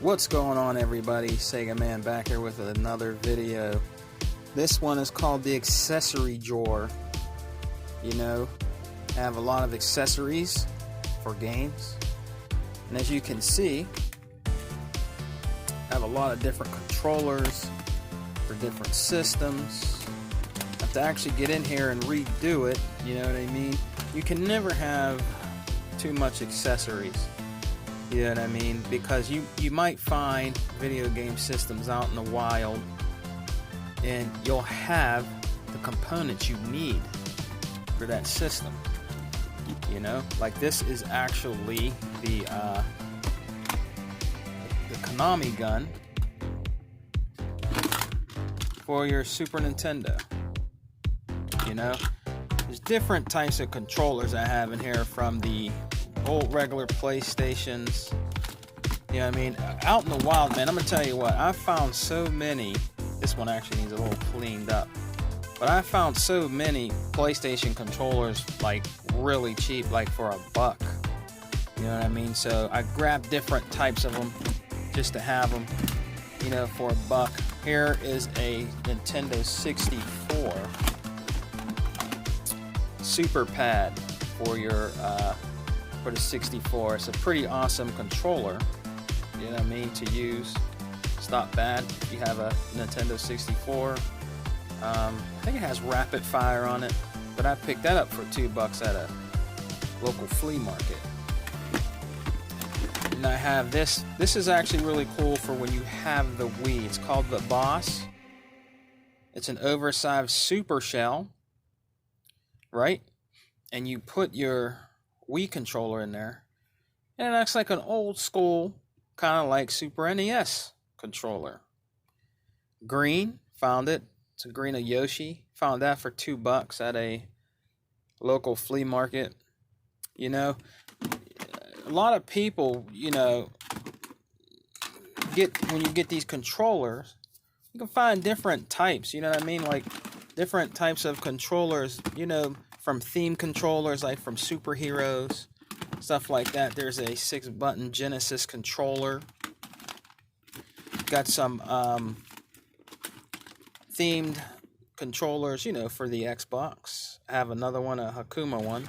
What's going on, everybody? Sega Man back here with another video. This one is called the accessory drawer. You know, I have a lot of accessories for games, and as you can see, I have a lot of different controllers for different systems. I have to actually get in here and redo it, you know what I mean? You can never have too much accessories. You know what I mean? Because you might find video game systems out in the wild and you'll have the components you need for that system. You know, like this is actually the Konami gun for your Super Nintendo. You know, there's different types of controllers I have in here, from the old regular PlayStations. You know what I mean? Out in the wild, man, I'm gonna tell you what, I found so many. This one actually needs a little cleaned up, but I found so many PlayStation controllers like really cheap, like for $1. You know what I mean? So I grabbed different types of them just to have them, you know, for $1. Here is a Nintendo 64 Super Pad for your for the 64. It's a pretty awesome controller, you know what I mean, to use. It's not bad if you have a Nintendo 64. I think it has rapid fire on it, but I picked that up for $2 at a local flea market. And I have this. This is actually really cool for when you have the Wii. It's called the Boss. It's an oversized super shell, right? And you put your Wii controller in there, and it acts like an old school, kind of like Super NES controller. Green, found it. It's a green of Yoshi. Found that for $2 at a local flea market. You know, a lot of people, you know, when you get these controllers, you can find different types, you know what I mean? Like different types of controllers, you know, from theme controllers, like from superheroes, stuff like that. There's a 6-button Genesis controller. Got some themed controllers, you know, for the Xbox. I have another one, a Hakuma one.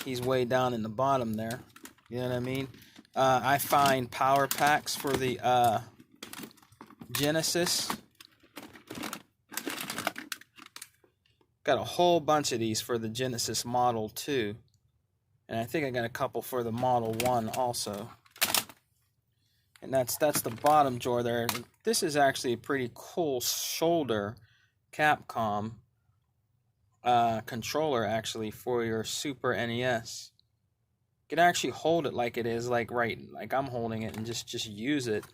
He's way down in the bottom there. You know what I mean? I find power packs for the Genesis. Got a whole bunch of these for the Genesis Model 2. And I think I got a couple for the Model 1 also. And that's the bottom drawer there. This is actually a pretty cool shoulder Capcom controller, actually, for your Super NES. You can actually hold it like it is, like I'm holding it, and just use it,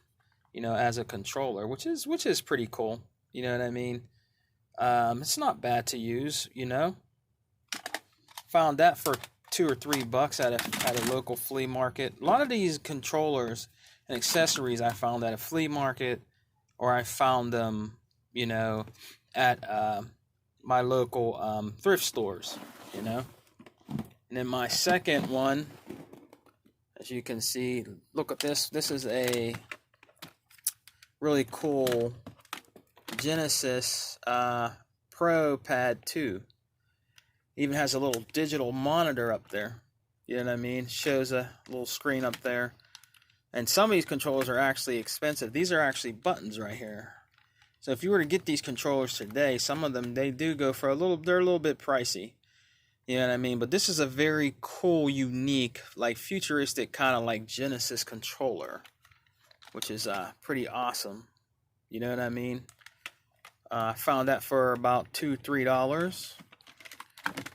you know, as a controller, which is pretty cool. You know what I mean? It's not bad to use, you know. Found that for $2 or $3 at a local flea market. A lot of these controllers and accessories I found at a flea market, or I found them, you know, at my local thrift stores, you know. And then my second one, as you can see, look at this. This is a really cool Genesis Pro Pad 2. Even has a little digital monitor up there. You know what I mean? Shows a little screen up there. And some of these controllers are actually expensive. These are actually buttons right here. So if you were to get these controllers today, some of them, they do go for they're a little bit pricey. You know what I mean? But this is a very cool, unique, like futuristic kind of like Genesis controller, which is pretty awesome. You know what I mean? I found that for about $2, $3.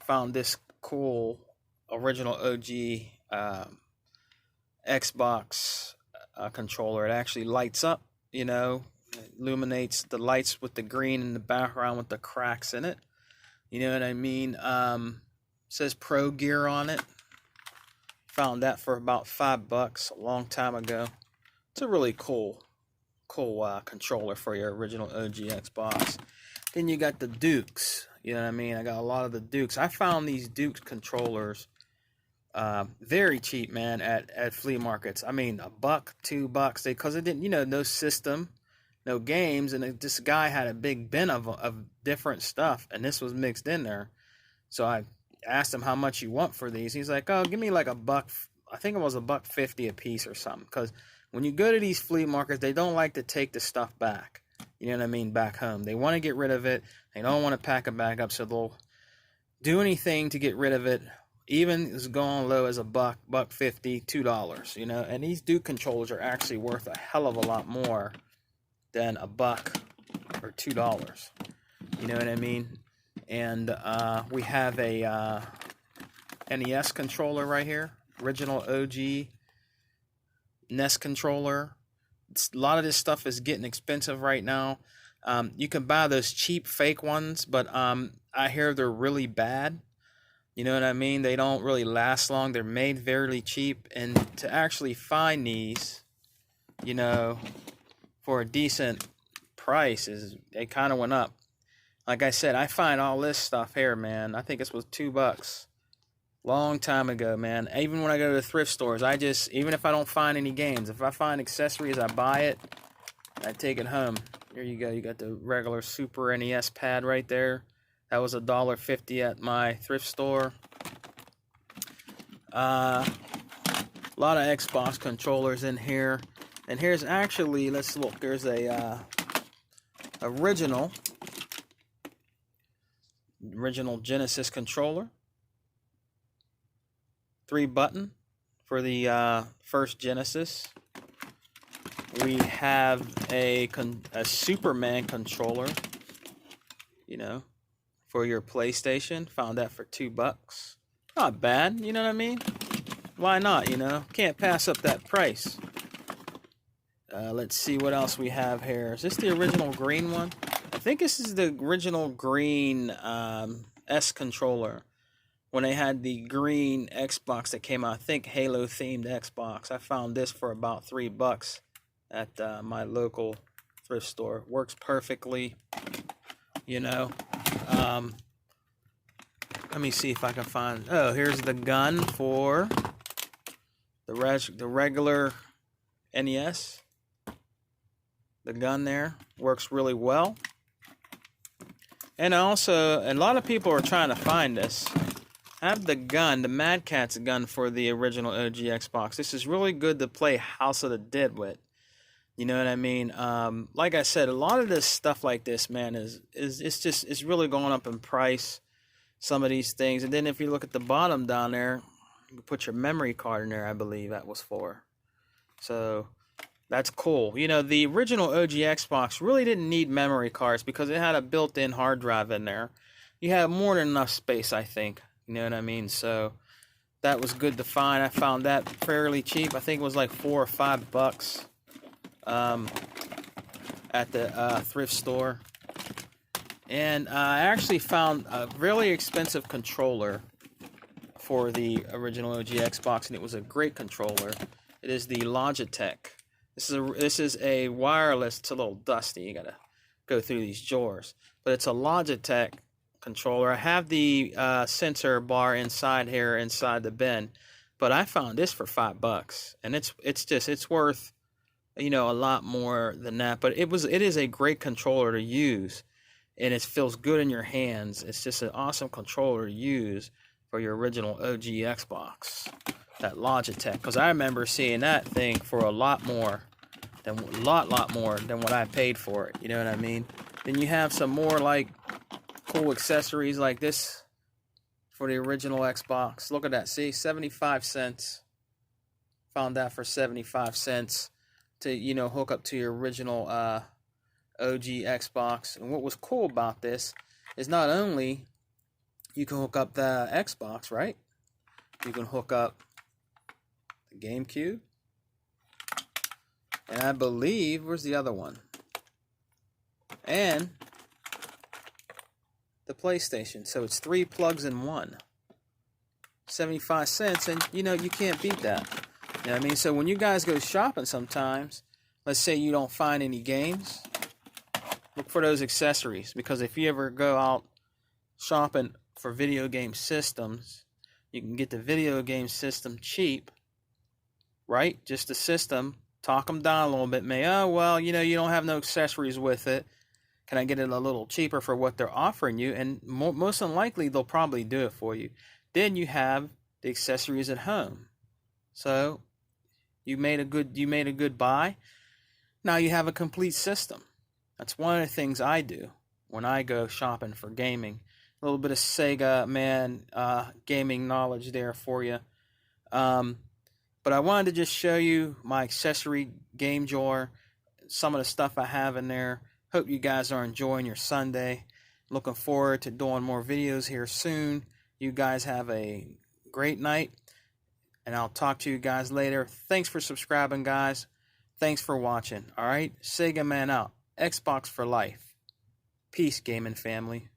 Found this cool original OG Xbox controller. It actually lights up, you know, it illuminates the lights with the green in the background with the cracks in it. You know what I mean? Says Pro Gear on it. Found that for about $5 a long time ago. It's a really cool controller for your original OG Xbox. Then you got the Dukes. You know what I mean? I got a lot of the Dukes. I found these Dukes controllers very cheap, man, at flea markets. I mean, a buck, $2, because it didn't, no system, no games, and this guy had a big bin of different stuff, and this was mixed in there. So I asked him how much you want for these. He's like, "Oh, give me like a buck. I think it was $1.50 a piece or something." Because when you go to these flea markets, they don't like to take the stuff back. You know what I mean? Back home, they want to get rid of it. They don't want to pack it back up, so they'll do anything to get rid of it. Even as going low as a buck, $1.50, $2. And these Duke controllers are actually worth a hell of a lot more than a buck or $2. You know what I mean? And we have a NES controller right here, original OG NES controller. A lot of this stuff is getting expensive right now. You can buy those cheap fake ones, but I hear they're really bad. You know what I mean? They don't really last long. They're made very cheap, and to actually find these, for a decent price, they kind of went up. Like I said, I find all this stuff here, man. I think this was $2 long time ago, man. Even when I go to the thrift stores, even if I don't find any games, if I find accessories, I buy it. I take it home. Here you go. You got the regular Super NES pad right there. That was $1.50 at my thrift store. A lot of Xbox controllers in here. And here's actually, let's look. There's a original Genesis controller. 3-button for the first Genesis. We have a Superman controller, for your PlayStation. Found that for $2. Not bad, you know what I mean? Why not, Can't pass up that price. Let's see what else we have here. Is this the original green one? I think this is the original green S controller. When they had the green Xbox that came out, I think Halo themed Xbox. I found this for about $3 at my local thrift store. Works perfectly, Let me see if I can find. Oh, here's the gun for the regular NES. The gun there works really well. And also, a lot of people are trying to find this. I have the gun, the Mad Catz gun for the original OG Xbox. This is really good to play House of the Dead with. You know what I mean? Like I said, a lot of this stuff like this, man, it's really going up in price. Some of these things, and then if you look at the bottom down there, you put your memory card in there. I believe that was for. So that's cool. The original OG Xbox really didn't need memory cards because it had a built-in hard drive in there. You had more than enough space, I think. You know what I mean? So that was good to find. I found that fairly cheap. I think it was like $4 or $5 at the thrift store. And I actually found a really expensive controller for the original OG Xbox, and it was a great controller. It is the Logitech. This is a wireless. It's a little dusty. You gotta go through these drawers, but it's a Logitech controller. I have the sensor bar inside here, inside the bin, but I found this for $5, and it's worth a lot more than that. But it is a great controller to use, and it feels good in your hands. It's just an awesome controller to use for your original OG Xbox, that Logitech. Because I remember seeing that thing for a lot more than what I paid for it. You know what I mean? Then you have some more like cool accessories like this for the original Xbox. Look at that. See, 75 cents. Found that for 75 cents to hook up to your original OG Xbox. And what was cool about this is not only you can hook up the Xbox, right? You can hook up the GameCube. And I believe, where's the other one? And the PlayStation. So it's 3 plugs in one. 75 cents, and you can't beat that. You know what I mean? So when you guys go shopping sometimes, let's say you don't find any games, look for those accessories, because if you ever go out shopping for video game systems, You can get the video game system cheap, right? Just the system. Talk them down a little bit. Oh, well, you don't have no accessories with it. Can I get it a little cheaper for what they're offering you? And most unlikely, they'll probably do it for you. Then you have the accessories at home. So you made a good buy. Now you have a complete system. That's one of the things I do when I go shopping for gaming. A little bit of Sega, gaming knowledge there for you. But I wanted to just show you my accessory game drawer, some of the stuff I have in there. Hope you guys are enjoying your Sunday. Looking forward to doing more videos here soon. You guys have a great night, and I'll talk to you guys later. Thanks for subscribing, guys. Thanks for watching. All right, Sega Man out. Xbox for life. Peace, gaming family.